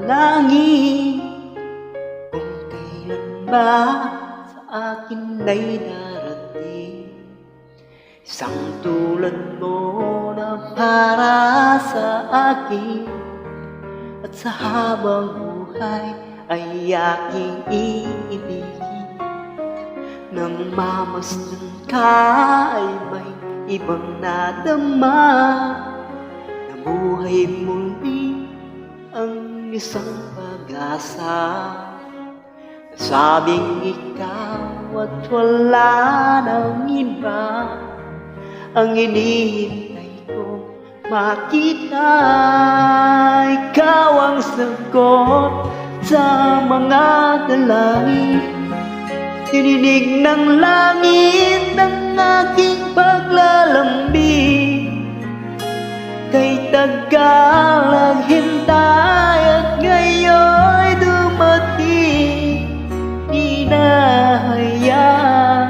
langit kung kailan ba sa akin ay darating isang tulad mo na para sa akin, at sa habang buhay ay aking iibigin. Nang mamasdan ka ay may ibang nadama, nabuhay muli ang isang pag-asa. Sabing ikaw at wala nang iba ang hinihintay kong makita. Ikaw ang sagot sa mga dalangin, tininig ng langit ng aking paglalambing. Kay tagal naghintay at ngayon'y dumating, di na hayaan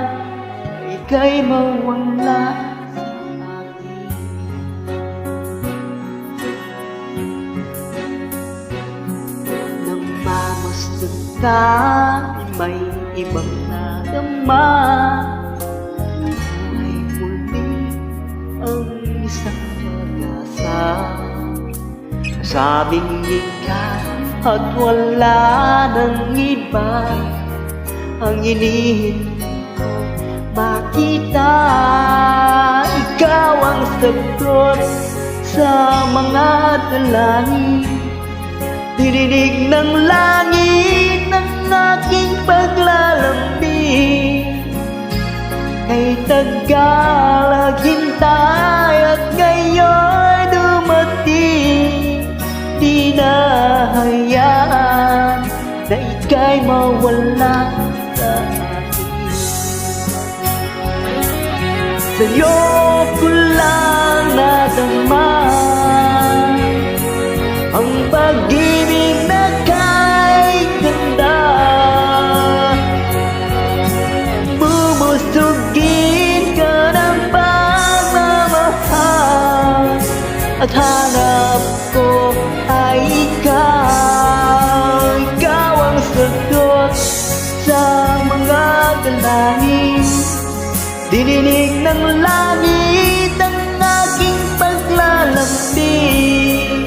ika'y mawala sa akin. Nang mamasdan ka, may ibang nadama, buhay muli ang isang pag-asa. Sabing ikaw at wala nang iba ang hinihintay ko makita. Ikaw ang sagot sa mga dalangin, dininig ng langit ng aking paglalambing. Kay tagal naghintay at ngayon dumating, di na hayaan na ika'y mawala sa akin. Sa'yo ko lang nadama ang pag-ibig na kay ganda. Bumusugin ka ng pagmamahal, at hanap ko ay ikaw. Ikaw ang sagot sa mga dalangin, dininig ng langit ang aking paglalambing.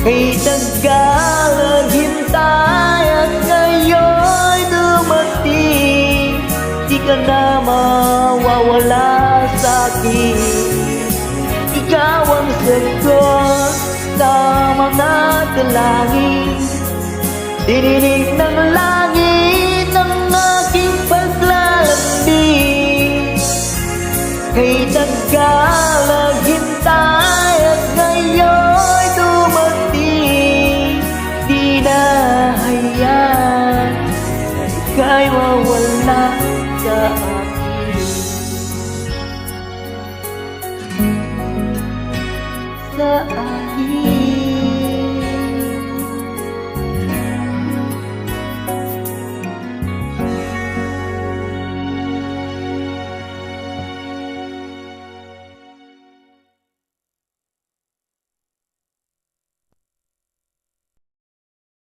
Kay tagal naghintay at ngayon'y dumating, di ka na mawawala sa akin. Ikaw ang sagot sa mga dalangin, dininig ng langit ng aking paglalambing. Kay tagal naghintay